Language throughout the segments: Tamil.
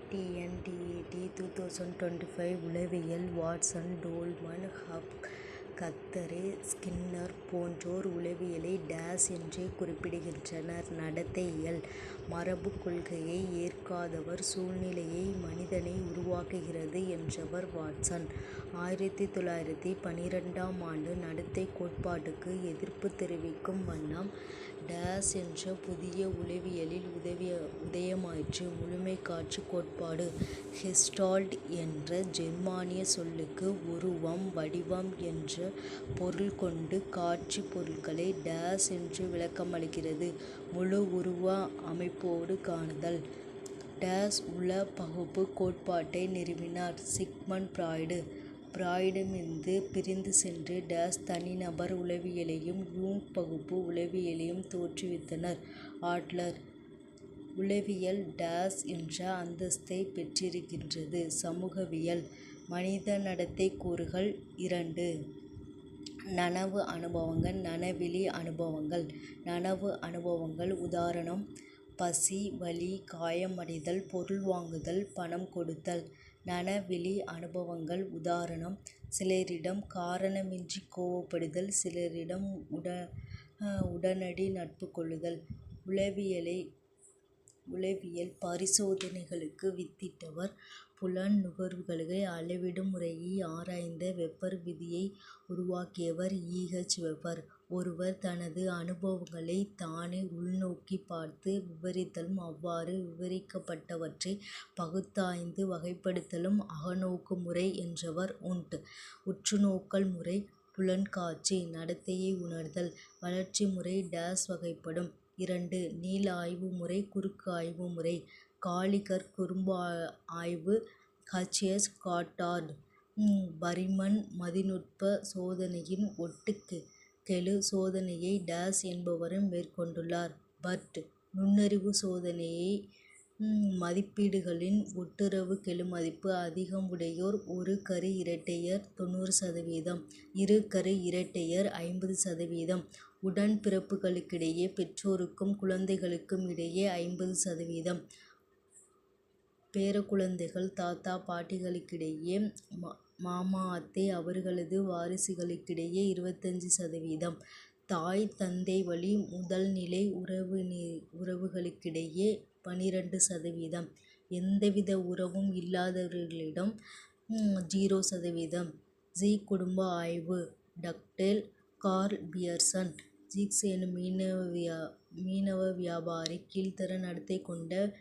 டிஎன்டிஇடி 2025 உளவியல் வாட்சன், டோல்மன், ஹப், கத்தரே, ஸ்கின்னர் போன்றோர் உளவியலை என்றே குறிப்பிடுகின்றனர். நடத்தையியல் மரபுக் கொள்கையை ஏற்காதவர், சூழ்நிலையே மனிதனை உருவாக்குகிறது என்றவர் வாட்சன். 1912ஆம் ஆண்டு நடத்தைக் கோட்பாட்டுக்கு எதிர்ப்பு தெரிவிக்கும் வண்ணம் என்ற புதிய உளவியலில் உதயமாயிற்று. முழுமைக்காட்சிக் கோட்பாடு கெஸ்டால்ட் என்ற ஜெர்மானிய சொல்லுக்கு உருவம், வடிவம் என்ற பொருள் கொண்டு காட்சிப் பொருள்களை என்று விளக்கமளிக்கிறது. முழு உருவ அமைப்போடு காணுதல் உள பகுப்பு கோட்பாட்டை நிறுவினார் சிக்மண்ட் பிராய்டு. பிராய்டிடமிருந்து பிரிந்து சென்று தனிநபர் உளவியலையும் யூங் பகுப்பு உளவியலையும் தோற்றுவித்தனர். ஆட்லர். உளவியல் என்ற அந்தஸ்தை பெற்றிருக்கின்றது. சமூகவியல் மனித நடத்தைக் கூறுகள் 2. நனவு அனுபவங்கள், நனவிலி அனுபவங்கள். நனவு அனுபவங்கள் உதாரணம்: பசி, வலி, காயமடைதல், பொருள் வாங்குதல், பணம் கொடுத்தல். நனவிலி அனுபவங்கள் உதாரணம்: சிலரிடம் காரணமின்றி கோபப்படுதல், சிலரிடம் உடனடி நட்பு கொள்ளுதல். உளவியல் பரிசோதனைகளுக்கு வித்திட்டவர் புலன் நுகர்வுகளை அளவிடும் முறையை ஆராய்ந்த வெப்பர் விதியை உருவாக்கியவர் வெப்பர். ஒருவர் தனது அனுபவங்களைத் தானே உள்நோக்கிப் பார்த்து விவரித்தலும், அவ்வாறு விவரிக்கப்பட்டவற்றை பகுத்தாய்ந்து வகைப்படுத்தலும் அகநோக்கு முறை என்றவர் உண்ட். உற்றுநோக்கல் முறை புலன்காட்சி நடத்தையை உணர்தல். வளர்ச்சி முறை வகைப்படும். 2. நீள ஆய்வு முறை குறுக்கு ஆய்வு முறை. காலிகர் குறுக்கு ஆய்வு எஸ். காட்டார்ட். பரிமன் மதிநுட்ப சோதனையின் ஒட்டுக்கெழு சோதனையை என்பவரும் மேற்கொண்டுள்ளார். பர்ட். நுண்ணறிவு சோதனையை மதிப்பீடுகளின் ஒட்டுறவு கெழுமதிப்பு அதிகம் உடையோர் ஒரு கரு இரட்டையர் 90%, இரு கரு இரட்டையர் 50%, உடன் பிறப்புகளுக்கிடையே பெற்றோருக்கும் குழந்தைகளுக்கும் இடையே 50%, பேரக்குழந்தைகள் தாத்தா பாட்டிகளுக்கிடையே, மாமா அத்தை அவர்களது வாரிசுகளுக்கிடையே 25%, தாய் தந்தை வழி முதல்நிலை உறவுகளுக்கிடையே 12%, எந்தவித உறவும் இல்லாதவர்களிடம் 0%. குடும்ப ஆய்வு டக்டேல். Curl Pearson. எனும் மீனவ வியாபாரி கீழ்த்தர நடத்தை கொண்ட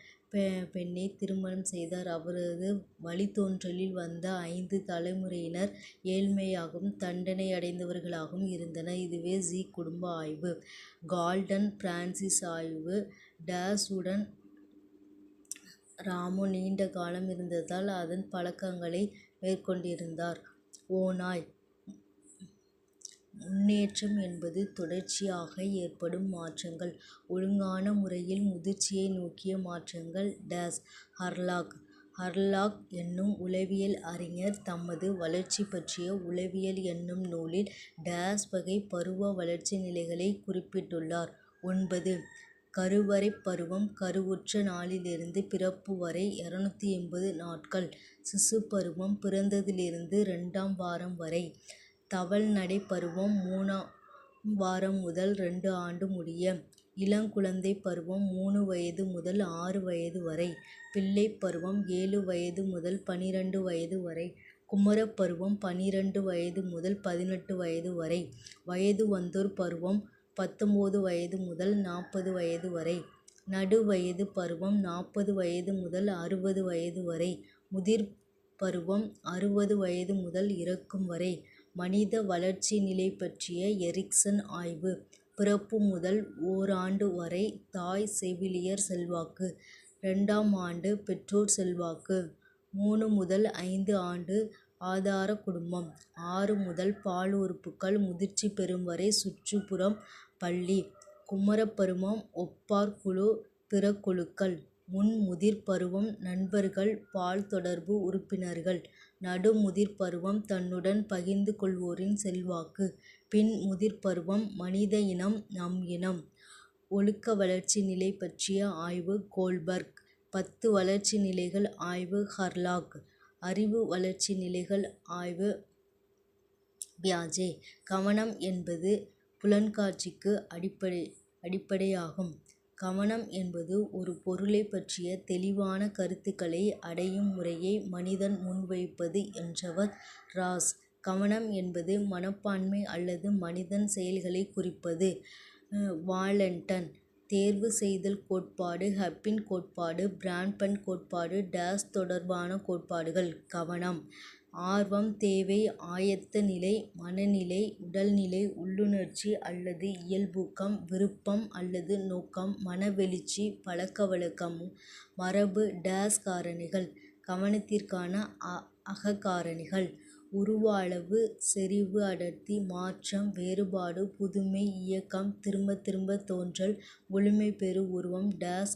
பெண்ணைத் திருமணம் செய்தார். அவரது வழித்தோன்றலில் வந்த 5 தலைமுறையினர் ஏழ்மையாகவும் தண்டனையடைந்தவர்களாகவும் இருந்தனர். இதுவே குடும்ப ஆய்வு. கால்டன் பிரான்சிஸ் ஆய்வு உடன் ராமோ நீண்ட காலம் இருந்ததால் அதன் பழக்கங்களை மேற்கொண்டிருந்தார். ஓநாய். முன்னேற்றம் என்பது தொடர்ச்சியாக ஏற்படும் மாற்றங்கள். ஒழுங்கான முறையில் முதிர்ச்சியை நோக்கிய மாற்றங்கள். ஹர்லாக். ஹர்லாக் என்னும் உளவியல் அறிஞர் தமது வளர்ச்சி பற்றிய உளவியல் என்னும் நூலில் வகை பருவ வளர்ச்சி நிலைகளைக் குறிப்பிட்டுள்ளார். 9. கருவறைப் பருவம் கருவுற்ற நாளிலிருந்து பிறப்பு வரை 280 நாட்கள். சிசுப் பருவம் பிறந்ததிலிருந்து 2ஆம் வாரம் வரை. தவழ்நடைப் பருவம் 3ஆம் வாரம் முதல் 2 ஆண்டு முடிய. இளங்குழந்தைப் பருவம் 3 வயது முதல் 6 வயது வரை. பிள்ளைப் பருவம் 7 வயது முதல் 12 வயது வரை. குமரப் பருவம் 12 வயது முதல் 18 வயது வரை. வயது வந்தோர் பருவம் 19 வயது முதல் 40 வயது வரை. நடுவயது பருவம் 40 வயது முதல் 60 வயது வரை. முதிர் பருவம் 60 வயது முதல் இறக்கும் வரை. மனித வளர்ச்சி நிலை பற்றிய எரிக்சன் ஆய்வு பிறப்பு முதல் ஓராண்டு வரை தாய் செவிலியர் செல்வாக்கு. 2ஆம் ஆண்டு பெற்றோர் செல்வாக்கு. 3 முதல் 5 ஆண்டு ஆதார குடும்பம். 6 முதல் பால் உறுப்புகள் முதிர்ச்சி பெறும் வரை சுற்றுப்புறம் பள்ளி. குமரப்பருவம் ஒப்பார் குழு பிற குழுக்கள். முதிர் பருவம் நண்பர்கள் பால் தொடர்பு உறுப்பினர்கள். நடுமுதிர் பருவம் தன்னுடன் பகிர்ந்து கொள்வோரின் செல்வாக்கு. முதிர் பருவம் மனித இனம் நம் இனம். ஒழுக்க வளர்ச்சி நிலை பற்றிய ஆய்வு கோல்பர்க். 10 வளர்ச்சி நிலைகள் ஆய்வு ஹர்லாக். அறிவு வளர்ச்சி நிலைகள் ஆய்வு பியாஜே. கவனம் என்பது புலன்காட்சிக்கு அடிப்படையாகும். கவனம் என்பது ஒரு பொருளைப் பற்றிய தெளிவான கருத்துக்களை அடையும் முறையை மனிதன் முன்வைப்பது என்றவர் ராஸ். கவனம் என்பது மனப்பான்மை அல்லது மனிதன் செயல்களைக் குறிப்பது. வாலண்டன். தேர்வு செய்தல் கோட்பாடு, ஹப்பின் கோட்பாடு, பிராட்பண்ட் கோட்பாடு, தொடர்பான கோட்பாடுகள். கவனம், ஆர்வம், தேவை, ஆயத்த நிலை, மனநிலை, உடல்நிலை, உள்ளுணர்ச்சி அல்லது இயல்பூக்கம், விருப்பம் அல்லது நோக்கம், மனவெழுச்சி, பழக்கவழக்கம், மரபு. காரணிகள். கவனத்திற்கான அகக்காரணிகள். உருவ அளவு, செறிவு, அடர்த்தி, மாற்றம், வேறுபாடு, புதுமை, இயக்கம், திரும்பத் திரும்ப தோன்றல், முழுமைபெறு உருவம்.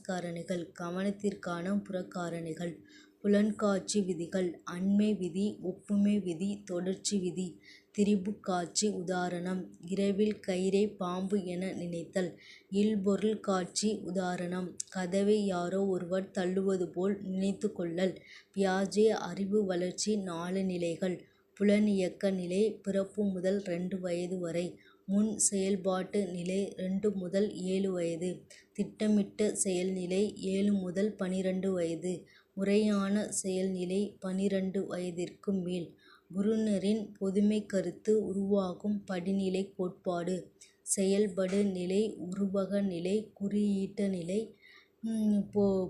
காரணிகள். கவனத்திற்கான புறக்காரணிகள். புலன்காட்சி விதிகள். அண்மை விதி, ஒப்புமை விதி, தொடர்ச்சி விதி. திரிபுக் காட்சி. உதாரணம்: இரவில் கயிறை பாம்பு என நினைத்தல். இல்பொருள் காட்சி. உதாரணம்: கதவை யாரோ ஒருவர் தள்ளுவது போல் நினைத்துக் கொள்ளல். பியாஜே. அறிவு வளர்ச்சி 4 நிலைகள். புலனியக்க நிலை பிறப்பு முதல் 2 வயது வரை. முன் செயல்பாட்டு நிலை 2 முதல் 7 வயது. திட்டமிட்ட செயல்நிலை 7 முதல் 12 வயது. முறையான செயல்நிலை 12 வயதிற்கு மேல். புருனரின் பொதுமைக் கருத்து உருவாகும் படிநிலை கோட்பாடு. செயல்படு நிலை, உருவக நிலை, குறியீட்டு நிலை,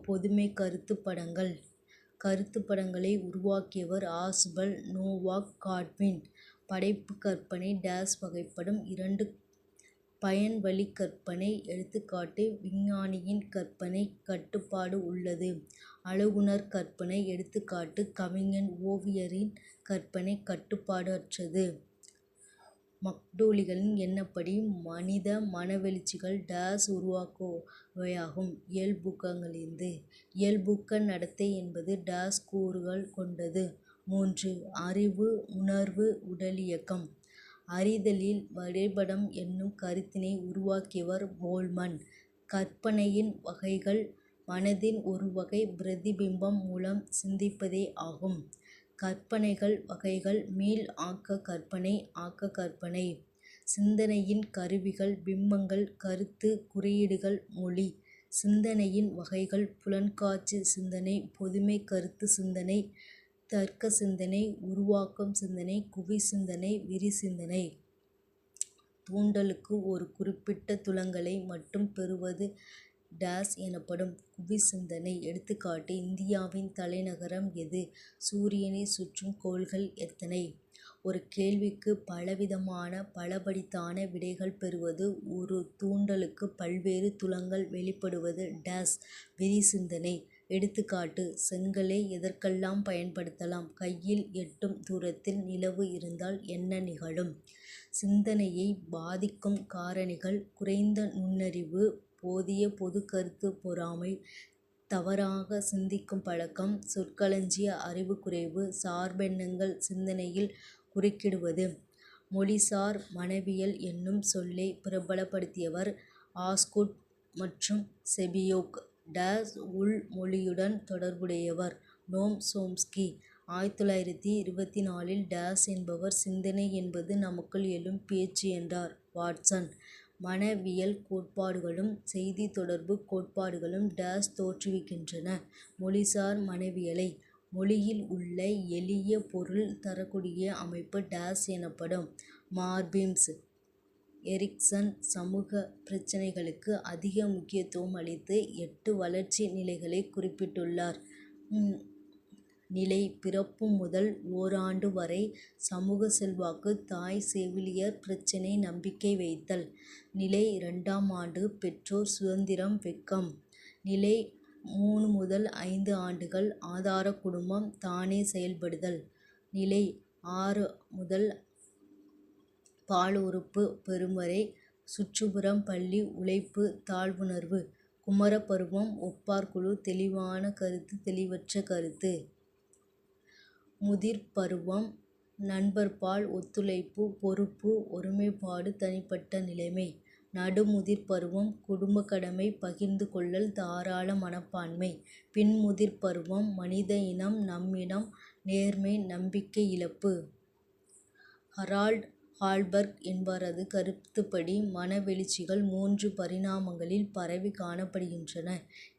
பொதுமைக் கருத்துப் படங்கள். கருத்துப் படங்களை உருவாக்கியவர் ஆஸ்பல் நோவாக் காட்வின். படைப்புக் கற்பனை வகைப்படும். 2 பயன்வழிக் கற்பனை. எடுத்துக்காட்டு: விஞ்ஞானியின் கற்பனை கட்டுப்பாடு உள்ளது. அழகுணர் கற்பனை. எடுத்துக்காட்டு: கவிஞன் ஓவியரின் கற்பனை கட்டுப்பாடு அற்றது. மக்டோலிகளின் எண்ணப்படி மனித மனவெழுச்சிகள் உருவாகுவையாகும். இயல்பூக்கங்களிலிருந்து. இயல்பூக்க நடத்தை என்பது கூறுகள் கொண்டது. 3. அறிவு, உணர்வு, உடலியக்கம். அறிதலில் வரைபடம் என்னும் கருத்தினை உருவாக்கியவர் போல்மன். கற்பனையின் வகைகள். மனதின் ஒரு வகை பிரதிபிம்பம் மூலம் சிந்திப்பதே ஆகும். கற்பனைகள் வகைகள். மீள் ஆக்க கற்பனை, ஆக்க கற்பனை. சிந்தனையின் கருவிகள். பிம்பங்கள், கருத்து குறியீடுகள், மொழி. சிந்தனையின் வகைகள். புலன்காட்சி சிந்தனை, பொதுமைக் கருத்து சிந்தனை, தர்க்க சிந்தனை, உருவாக்கும் சிந்தனை, குவி சிந்தனை, விரி சிந்தனை. தூண்டலுக்கு ஒரு குறிப்பிட்ட துலங்கலை மட்டும் பெறுவது எனப்படும். குவி சிந்தனை. எடுத்துக்காட்டு: இந்தியாவின் தலைநகரம் எது? சூரியனைச் சுற்றும் கோள்கள் எத்தனை? ஒரு கேள்விக்கு பலவிதமான பலபடித்தான விடைகள் பெறுவது. ஒரு தூண்டலுக்கு பல்வேறு துலங்கள் வெளிப்படுவது. விரி சிந்தனை. எடுத்துக்காட்டு: செங்கலை எதற்கெல்லாம் பயன்படுத்தலாம்? கையில் எட்டும் தூரத்தில் நிலவு இருந்தால் என்ன நிகழும்? சிந்தனையை பாதிக்கும் காரணிகள். குறைந்த நுண்ணறிவு, போதிய பொதுக்கருத்து பொறாமை, தவறாக சிந்திக்கும் பழக்கம், சொற்களஞ்சிய அறிவு குறைவு, சார்பெண்ணங்கள் சிந்தனையில் குறுக்கிடுவது. மொழிசார் மனவியல் என்னும் சொல்லை பிரபலப்படுத்தியவர் ஆஸ்குட் மற்றும் செபியோக். உள் மொழியுடன் தொடர்புடையவர் நோம் சோம்ஸ்கி. 1924 என்பவர் சிந்தனை என்பது நமக்குள் எழும் பேச்சு என்றார். வாட்சன். மனவியல் கோட்பாடுகளும் செய்தி தொடர்பு கோட்பாடுகளும் தோற்றுவிக்கின்றன மொழிசார் மனவியலை. மொழியில் உள்ள எளிய பொருள் தரக்கூடிய அமைப்பு எனப்படும். மார்பிம்ஸ். எரிக்சன் சமூக பிரச்சினைகளுக்கு அதிக முக்கியத்துவம் அளித்து 8 வளர்ச்சி நிலைகளைக் குறிப்பிட்டுள்ளார். நிலை: பிறப்பு முதல் ஓராண்டு வரை. சமூக செல்வாக்கு, தாய் செவிலியர் பிரச்சினை, நம்பிக்கை வைத்தல். நிலை: 2ஆம் ஆண்டு. பெற்றோர் சுதந்திரம், வெட்கம். நிலை: 3 முதல் 5 ஆண்டுகள். ஆதார குடும்பம், தானே செயல்படுதல். நிலை: 6 முதல் பால் உறுப்பு பெறும் வரை. சுற்றுப்புறம், பள்ளி, உழைப்பு, தாழ்வுணர்வு. குமரப்பருவம். ஒப்பார் குழு, தெளிவான கருத்து, தெளிவற்ற கருத்து. முதிர்பருவம். நண்பர்பால் ஒத்துழைப்பு, பொறுப்பு, ஒருமைப்பாடு, தனிப்பட்ட நிலைமை. நடுமுதிர் பருவம் குடும்ப கடமை பகிர்ந்து கொள்ளல் தாராள மனப்பான்மை. பின்முதிர் பருவம் மனித இனம் நம்மினம் நேர்மை நம்பிக்கை இழப்பு. ஹரால்ட் ஹால்பர்க் என்பவரது கருத்துப்படி மனவெழுச்சிகள் 3 பரிணாமங்களில் பரவி காணப்படுகின்றன.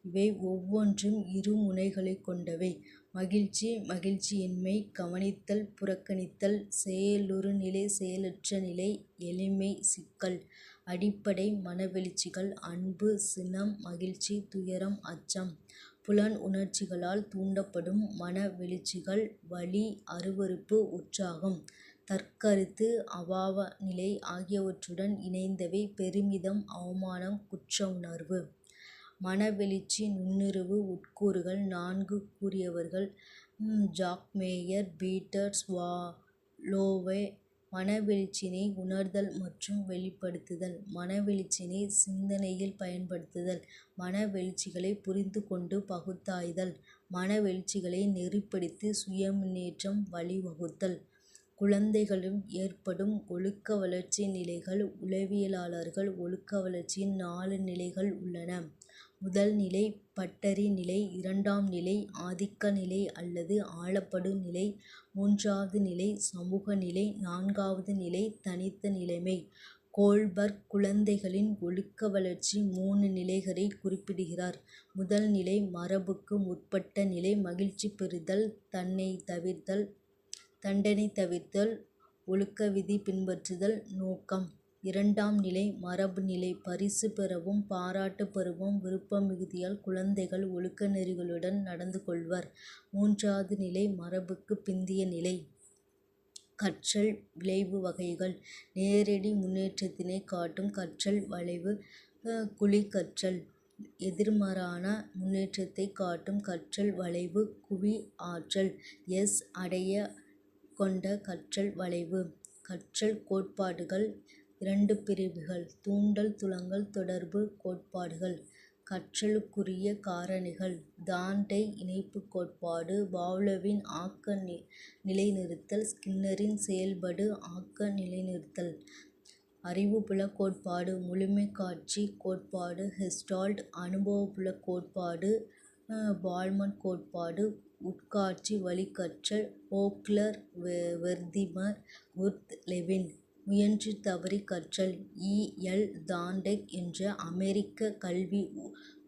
இவை ஒவ்வொன்றும் இரு முனைகளைக் கொண்டவை. மகிழ்ச்சி மகிழ்ச்சியின்மை கவனித்தல் புறக்கணித்தல் செயலுறுநிலை செயலற்ற நிலை எளிமை சிக்கல். அடிப்படை மனவெழுச்சிகள் அன்பு சினம் மகிழ்ச்சி துயரம் அச்சம். புலன் உணர்ச்சிகளால் தூண்டப்படும் மனவெழுச்சிகள் வலி அருவருப்பு உற்சாகம் தற்கருத்து அபாவநிலை ஆகியவற்றுடன் இணைந்தவை. பெருமிதம் அவமானம் குற்ற உணர்வு. மனவெழுச்சி நுண்ணுணர்வு உட்கூறுகள் 4 கூறியவர்கள் ஜாக் மேயர் பீட்டர் ஸ்வாலோவே. மனவெழுச்சியினை உணர்தல் மற்றும் வெளிப்படுத்துதல். மனவெழுச்சியினை சிந்தனையில் பயன்படுத்துதல். மனவெழுச்சிகளை புரிந்து கொண்டு பகுத்தாய்தல். மனவெழுச்சிகளை நெறிப்படுத்தி சுயமுன்னேற்றம் வழிவகுத்தல். குழந்தைகளில் ஏற்படும் ஒழுக்க வளர்ச்சி நிலைகள். உளவியலாளர்கள் ஒழுக்க வளர்ச்சியின் 4 நிலைகள் உள்ளன. முதல் நிலை பட்டறி நிலை. இரண்டாம் நிலை ஆதிக்க நிலை அல்லது ஆளப்படும் நிலை. மூன்றாவது நிலை சமூக நிலை. நான்காவது நிலை தனித்த நிலைமை. கோல்பர்க் குழந்தைகளின் ஒழுக்க வளர்ச்சி 3 நிலைகளை குறிப்பிடுகிறார். முதல் நிலை மரபுக்கு முற்பட்ட நிலை. மகிழ்ச்சி பெறுதல் தண்டனை தவிர்த்தல் ஒழுக்க விதி பின்பற்றுதல் நோக்கம். இரண்டாம் நிலை மரபு நிலை. பரிசு பெறவும் பாராட்டு பெறவும் விருப்ப மிகுதியால் குழந்தைகள் ஒழுக்க நெறிகளுடன் நடந்து கொள்வர். மூன்றாவது நிலை மரபுக்கு பிந்திய நிலை. கற்றல் விளைவு வகைகள். நேரடி முன்னேற்றத்தினை காட்டும் கற்றல் வளைவு குழி கற்றல். எதிர்மாறான முன்னேற்றத்தை காட்டும் கற்றல் வளைவு குவி ஆற்றல் அடைய கொண்ட கற்றல் வளைவு. கற்றல் கோட்பாடுகள் 2 பிரிவுகள். தூண்டல் துலங்கல் தொடர்பு கோட்பாடுகள். கற்றலுக்குரிய காரணிகள். தாண்டை இணைப்புக் கோட்பாடு. பாவ்லோவின் ஆக்க நிலைநிறுத்தல். ஸ்கின்னரின் செயல்படு ஆக்க நிலைநிறுத்தல். அறிவுப்புலக் கோட்பாடு. முழுமைக்காட்சி கோட்பாடு. ஹெஸ்டால்ட் அனுபவப்புலக் கோட்பாடு. பால்மன் கோட்பாடு. உட்காட்சி வழிக்கற்றல். ஓக்லர் வெர்திமர் குர்த் லெவின். முயன்று தவறி கற்றல். எல். தாண்டெக் என்ற அமெரிக்க கல்வி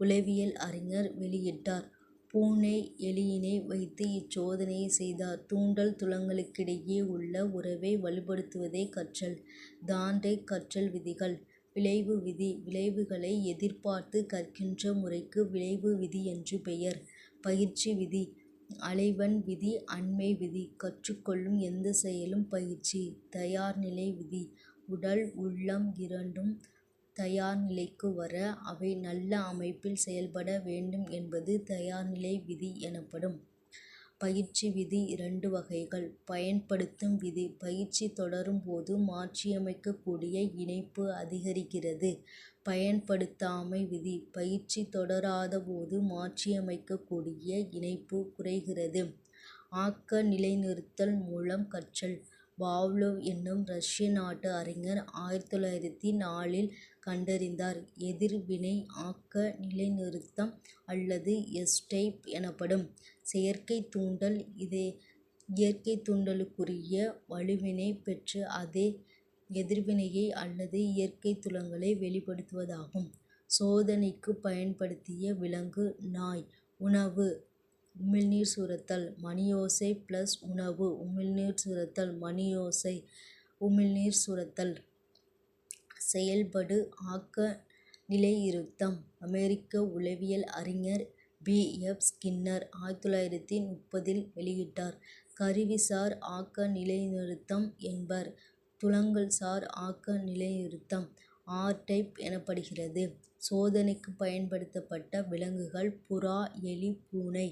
உளவியல் அறிஞர் வெளியிட்டார். பூனை எலியினை வைத்து இச்சோதனையை செய்தார். தூண்டல் துலங்கலுக்கிடையே உள்ள உறவை வலுப்படுத்துவதே கற்றல். தாண்டெக் கற்றல் விதிகள். விளைவு விதி. விளைவுகளை எதிர்பார்த்து கற்கின்ற முறைக்கு விளைவு விதி என்று பெயர். பயிற்சி விதி. அலைவன் விதி அண்மை விதி. கற்றுக்கொள்ளும் எந்த செயலும் பயிற்சி. தயார்நிலை விதி. உடல் உள்ளம் இரண்டும் தயார் நிலைக்கு வர அவை நல்ல அமைப்பில் செயல்பட வேண்டும் என்பது தயார்நிலை விதி எனப்படும். பயிற்சி விதி 2 வகைகள். பயன்படுத்தும் விதி. பயிற்சி தொடரும் போது மாற்றியமைக்கக்கூடிய இணைப்பு அதிகரிக்கிறது. பயன்படுத்தாமை விதி. பயிற்சி தொடராத போது மாற்றியமைக்கக்கூடிய இணைப்பு குறைகிறது. ஆக்க நிலைநிறுத்தல் மூலம் கற்றல். பாவ்லோவ் என்னும் ரஷ்ய நாட்டு அறிஞர் 1904 கண்டறிந்தார். எதிர்வினை ஆக்க நிலைநிறுத்தம் அல்லது எஸ்டேப் எனப்படும். செயற்கை தூண்டல் இயற்கை தூண்டலுக்குரிய வலுவினை பெற்று அதே எதிர்வினையை அல்லது இயற்கை துலங்கலை வெளிப்படுத்துவதாகும். சோதனைக்கு பயன்படுத்திய விலங்கு நாய். உணவு உமிழ்நீர் சுரத்தல். மணியோசை பிளஸ் உணவு உமிழ்நீர் சுரத்தல் மணியோசை உமிழ்நீர் சுரத்தல். செயல்படு ஆக்க நிலையிருத்தம். அமெரிக்க உளவியல் அறிஞர் பி. எப். ஸ்கின்னர் 1930 வெளியிட்டார். கருவிசார் ஆக்க நிலைநிறுத்தம் என்பர். துலங்கல்சார் ஆக்க நிலைநிறுத்தம் ஆர்-டைப் எனப்படுகிறது. சோதனைக்கு பயன்படுத்தப்பட்ட விலங்குகள் புறா எலி பூனை.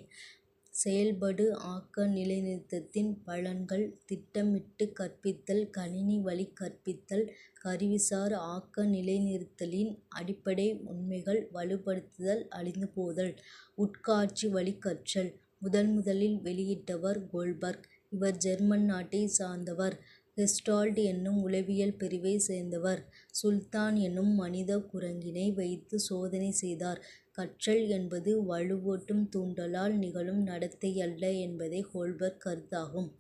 செயல்படு ஆக்க நிலைநிறுத்தத்தின் பலன்கள். திட்டமிட்டு கற்பித்தல் கணினி வழி கற்பித்தல். கருவிசார் ஆக்க நிலைநிறுத்தலின் அடிப்படை உண்மைகள். வலுப்படுத்துதல் அழிந்து போதல். உட்காட்சி வழி கற்றல் முதலில் வெளியிட்டவர் கோல்பர்க். இவர் ஜெர்மன் நாட்டை சார்ந்தவர். கெஸ்டால்ட் என்னும் உளவியல் பிரிவைச் சேர்ந்தவர். சுல்தான் என்னும் மனித குரங்கினை வைத்து சோதனை செய்தார். கற்றல் என்பது வலுவூட்டும் தூண்டலால் நிகழும் நடத்தையல்ல என்பதே ஹோல்பர்க் கருத்தாகும்.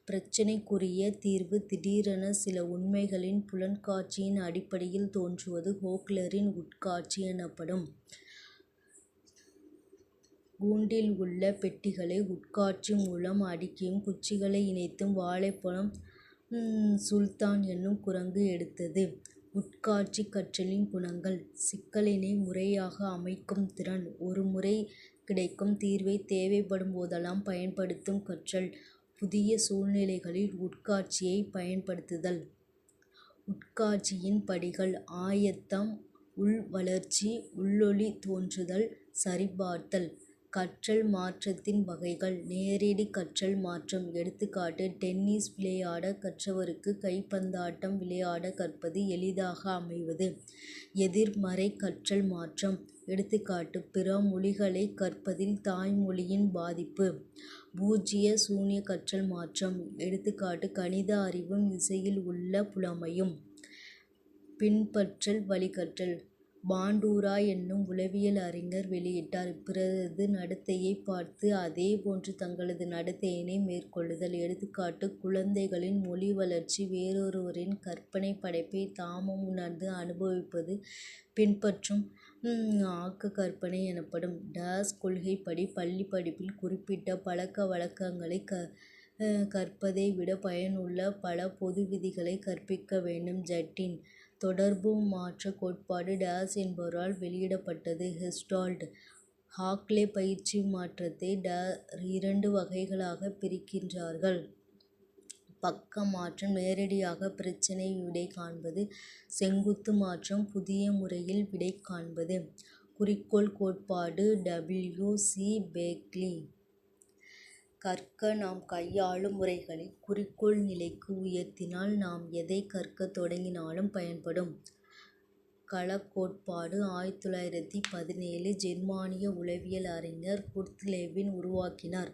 பிரச்சினைக்குரிய தீர்வு திடீரென சில உண்மைகளின் புலன்காட்சியின் அடிப்படையில் தோன்றுவது ஹோக்லரின் உட்காட்சி எனப்படும். கூண்டில் உள்ள பெட்டிகளை உட்காட்சி மூலம் அடுக்கியும் குச்சிகளை இணைத்தும் வாழைப்பழம் சுல்தான் என்னும் குரங்கு எடுத்தது. உட்காட்சி கற்றலின் குணங்கள்: சிக்கலினை முறையாக அமைக்கும் திறன், ஒரு முறை கிடைக்கும் தீர்வை தேவைப்படும் போதெல்லாம் பயன்படுத்தும் கற்றல், புதிய சூழ்நிலைகளில் உட்காட்சியை பயன்படுத்துதல். உட்காட்சியின் படிகள்: ஆயத்தம், உள்வளர்ச்சி, உள்ளொளி தோன்றுதல், சரிபார்த்தல். கற்றல் மாற்றத்தின் வகைகள்: நேரடி கற்றல் மாற்றம். எடுத்துக் டென்னிஸ் விளையாட கற்றவருக்கு கைப்பந்தாட்டம் விளையாட கற்பது எளிதாக அமைவது. எதிர்மறை கற்றல் மாற்றம். எடுத்துக் பிற மொழிகளை கற்பதில் தாய்மொழியின் பாதிப்பு. பூஜ்ய சூன்ய கற்றல் மாற்றம். எடுத்துக் கணித அறிவும் இசையில் உள்ள புலமையும். பின்பற்றல் வழிகற்றல். பாண்டூரா என்னும் உளவியல் அறிஞர் வெளியிட்டார். பிறரது நடத்தையைப் பார்த்து அதே போன்று தங்களது நடத்தையினை மேற்கொள்ளுதல். எடுத்துக் குழந்தைகளின் மொழி வளர்ச்சி வேறொருவரின் கற்பனைப் படைப்பை தாமும் உணர்ந்து அனுபவிப்பது பின்பற்றும் ஆக்கக் கற்பனை எனப்படும். கொள்கைப்படி பள்ளிப் படிப்பில் குறிப்பிட்ட பழக்க வழக்கங்களைக் கற்பதை விட பயனுள்ள பல பொது விதிகளைக் கற்பிக்க வேண்டும். ஜட்டின் தொடர்பு மாற்றக் கோட்பாடு என்பவரால் வெளியிடப்பட்டது. கெஸ்டால்ட். ஹாக்லே பயிற்சி மாற்றத்தை இரண்டு வகைகளாகப் பிரிக்கின்றார்கள். பக்க மாற்றம் நேரடியாக பிரச்சினை விடை காண்பது. செங்குத்து மாற்றம் புதிய முறையில் விடை காண்பது. குறிக்கோள் கோட்பாடு சி. பேக்லி. கற்க நாம் கையாளும் முறைகளை குறிக்கோள் நிலைக்கு உயர்த்தினால் நாம் எதைக் கற்கத் தொடங்கினாலும் பயன்படும். களக்கோட்பாடு 1917 ஜெர்மானிய உளவியல் அறிஞர் குர்ட் லெவின் உருவாக்கினார்.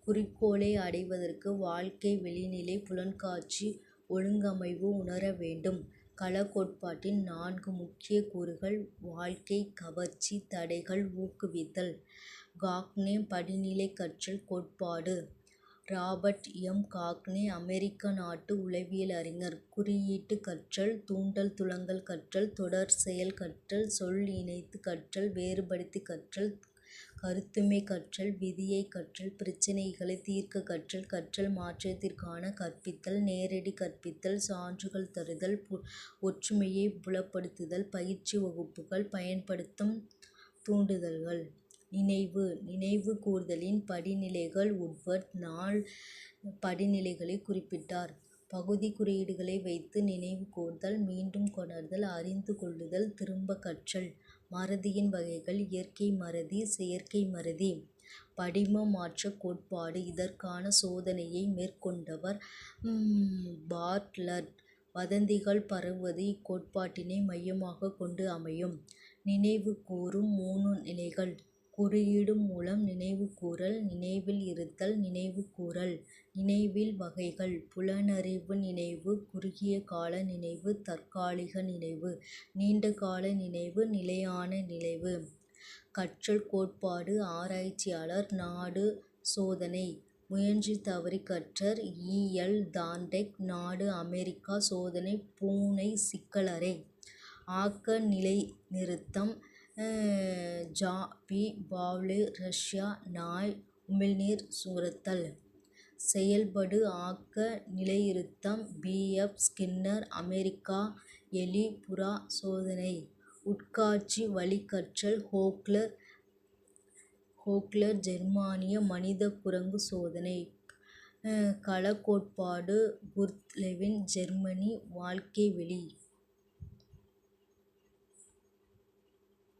குறிக்கோளை அடைவதற்கு வாழ்க்கை வெளிநிலை புலன்காட்சி ஒழுங்கமைவு உணர வேண்டும். களக்கோட்பாட்டின் 4 முக்கிய கூறுகள்: வாழ்க்கை, கவர்ச்சி, தடைகள், ஊக்குவித்தல். காக்னே படிநிலை கற்றல் கோட்பாடு. Robert M. காக்னே அமெரிக்க நாட்டு உளவியல் அறிஞர். குறியீட்டு கற்றல், தூண்டல் துலங்கல் கற்றல், தொடர் செயல் கற்றல், சொல் இணைத்து கற்றல், வேறுபடுத்திக் கற்றல், கருத்துமை கற்றல், விதியைக் கற்றல், பிரச்சினைகளை தீர்க்க கற்றல், கற்றல் மாற்றத்திற்கான கற்பித்தல், நேரடி கற்பித்தல், சான்றுகள் தருதல், ஒற்றுமையை புலப்படுத்துதல், பயிற்சி வகுப்புகள், பயன்படுத்தும் தூண்டுதல்கள். நினைவு கூர்தலின் படிநிலைகள். வுட்வர்ட் 4 படிநிலைகளைக் குறிப்பிட்டார். பகுதி குறியீடுகளை வைத்து நினைவு கூர்தல், மீண்டும் கொணர்தல், அறிந்து கொள்ளுதல், திரும்பக் கற்றல். மறதியின் வகைகள்: இயற்கை மறதி, செயற்கை மறதி. படிம மாற்றக் கோட்பாடு. இதற்கான சோதனையை மேற்கொண்டவர் பார்ட்லட். வதந்திகள் பரவுவது இக்கோட்பாட்டினை மையமாகக் கொண்டு அமையும். நினைவு கூரும் 3 நிலைகள். குறியீடு மூலம் நினைவு கூறல், நினைவில் இருத்தல், நினைவு கூறல். நினைவில் வகைகள்: புலனறிவு நினைவு, குறுகிய கால நினைவு, தற்காலிக நினைவு, நீண்ட கால நினைவு, நிலையான நினைவு. கற்றல் கோட்பாடு. ஆராய்ச்சியாளர். நாடு. சோதனை. முயன்று தவறி கற்றல். எல். தார்ண்டெக். நாடு. அமெரிக்கா. சோதனை. பூனை சிக்கலறை. ஆக்க நிலைநிறுத்தம். பி. பாவ்லோவ். ரஷ்யா. நாய். உமிழ்நீர் சுரத்தல். செயல்படு ஆக்க நிலையிருத்தம். பி. எஃப். ஸ்கின்னர். அமெரிக்கா. எலி. புறா சோதனை. உட்காட்சி வழிக்கற்றல். ஹோக்லர். ஜெர்மானிய மனித குரங்கு சோதனை. களக்கோட்பாடு. குர்ட் லெவின். ஜெர்மனி. வாழ்க்கை வெளி